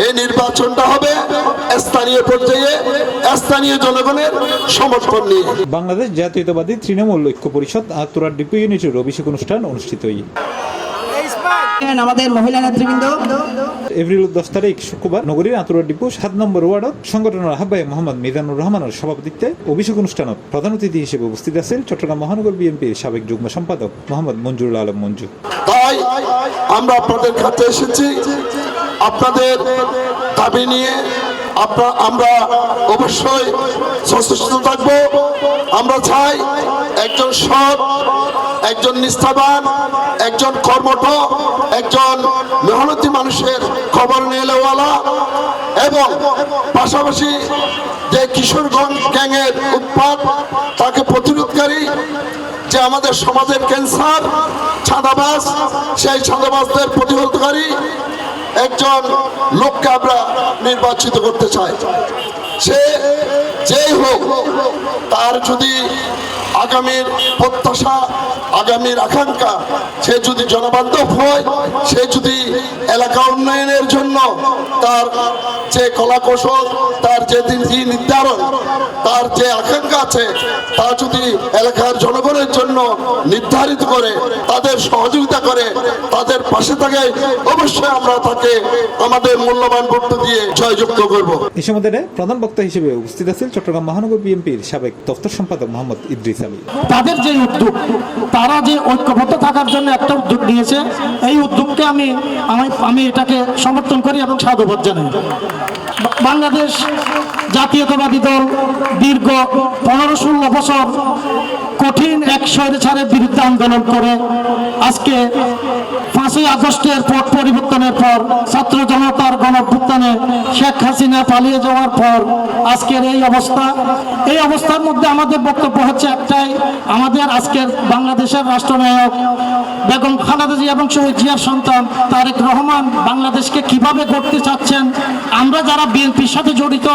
এই নির্বাচনটা হবে স্থানীয় পর্যায়ে স্থানীয় জনগণের সমর্থন নিয়ে। বাংলাদেশ জাতীয়তাবাদী তৃণমূল ঐক্য পরিষদ আতুরার ডিপো ইউনিটের অভিষেক অনুষ্ঠান অনুষ্ঠিত হয়। আমাদের মহিলা নেতৃবৃন্দ এপ্রিল 10 তারিখ শুক্রবার নগরীর আতুরার ডিপো 7 নম্বর ওয়ার্ডত সংগঠনের আহ্বায়ক মোহাম্মদ মিজানুর রহমানের সভাপতিত্বে অভিষেক অনুষ্ঠানত প্রধান অতিথি হিসেবে উপস্থিত আছেন চট্টগ্রাম মহানগর বিএনপির সাবেক যুগ্ম সম্পাদক মোহাম্মদ মঞ্জুরুল আলম মঞ্জু। তাই আমরা আপনাদের কাছে এসেছি আপনাদের দাবি নিয়ে। আমরা অবশ্যই সচেষ্ট থাকবো। আমরা চাই একজন সৎ, একজন নিষ্ঠাবান, একজন কর্মঠ, একজন মেহনতি মানুষের খবর নেওয়ালা এবং পাশাপাশি যে কিশোরগঞ্জ গ্যাংয়ের উৎপাত তাকে প্রতিরোধকারী, যে আমাদের সমাজের ক্যান্সার চাঁদাবাজ, সেই চাঁদাবাজদের প্রতিরোধকারী একজন লোককে আমরা নির্বাচিত করতে চাই। সে যেই হোক, তার যদি আগামীর প্রত্যাশা, আগামীর আকাঙ্ক্ষা, সে যদি জনবান্ধব হয়, সে যদি এলাকা উন্নয়নের জন্য তার যে কলা কৌশল, তার যে নির্ধারণ, তার যে আকাঙ্ক্ষা আছে, তা যদি এলাকার জনগণের জন্য নির্ধারিত করে, তাদের সহযোগিতা করে, তাদের পাশে থাকে, অবশ্যই আমরা তাকে আমাদের মূল্যবান ভোট দিয়ে জয়যুক্ত করব। এই সময় প্রধান বক্তা হিসেবে উপস্থিত আছেন চট্টগ্রাম মহানগর বিএনপির সাবেক দপ্তর সম্পাদক মোহাম্মদ ইদ্রিস আলী। তাদের যে উদ্যোগ, তারা যে ঐক্যবদ্ধ থাকার জন্য একটা উদ্যোগ নিয়েছে, এই উদ্যোগকে আমি এটাকে সমর্থন করি এবং সাধুবাদ জানাই। বাংলাদেশ জাতীয়তাবাদী দল দীর্ঘ 15-16 বছর কঠিন এক স্বৈরাচারের বিরুদ্ধে আন্দোলন করে আজকে 5ই আগস্টের পট পরিবর্তনের পর, ছাত্র জনতার গণঅভ্যুত্থানে শেখ হাসিনা পালিয়ে যাওয়ার পর আজকের এই অবস্থা। এই অবস্থার মধ্যে আমাদের বক্তব্য হচ্ছে একটাই, আমাদের আজকের বাংলাদেশের রাষ্ট্রনায়ক বেগম খালেদা জিয়া এবং শহীদ জিয়ার সন্তান তারেক রহমান বাংলাদেশকে কিভাবে গড়তে চাচ্ছেন, আমরা যারা বিএনপির সাথে জড়িত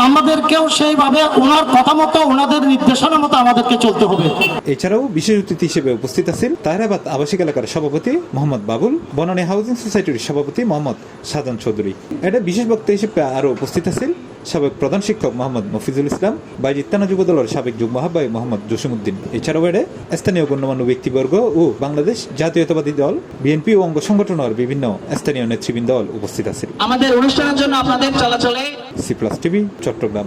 আমাদেরকেও সেইভাবে ওনার কথা মতো, ওনাদের নির্দেশনা মতো আমাদেরকে চলতে হবে। এছাড়াও বিশেষ অতিথি হিসেবে উপস্থিত আছেন তাহেরাবাদ আবাসিক এলাকার সভাপতি মোহাম্মদ বাবুল, বনানী হাউজিং সোসাইটির সভাপতি মোহাম্মদ শাহজাহান চৌধুরী। এটা বিশেষ বক্তা হিসেবে আরো উপস্থিত আছেন সাবেক প্রধান শিক্ষক মোহাম্মদ মফিজুল ইসলাম, বাইজিত্তানা যুব দলের সাবেক যুগ্ম আহ্বায়ক মোহাম্মদ জসিমউদ্দিন। এছাড়াও এডে স্থানীয় গণ্যমান্য ব্যক্তিবর্গ ও বাংলাদেশ জাতীয়তাবাদী দল বিএনপি ও অঙ্গ সংগঠনের বিভিন্ন স্থানীয় নেতৃবৃন্দ উপস্থিত আছেন। আমাদের অনুষ্ঠানের জন্য আপনাদের চলাচলে সি প্লাস টিভি চট্টগ্রাম।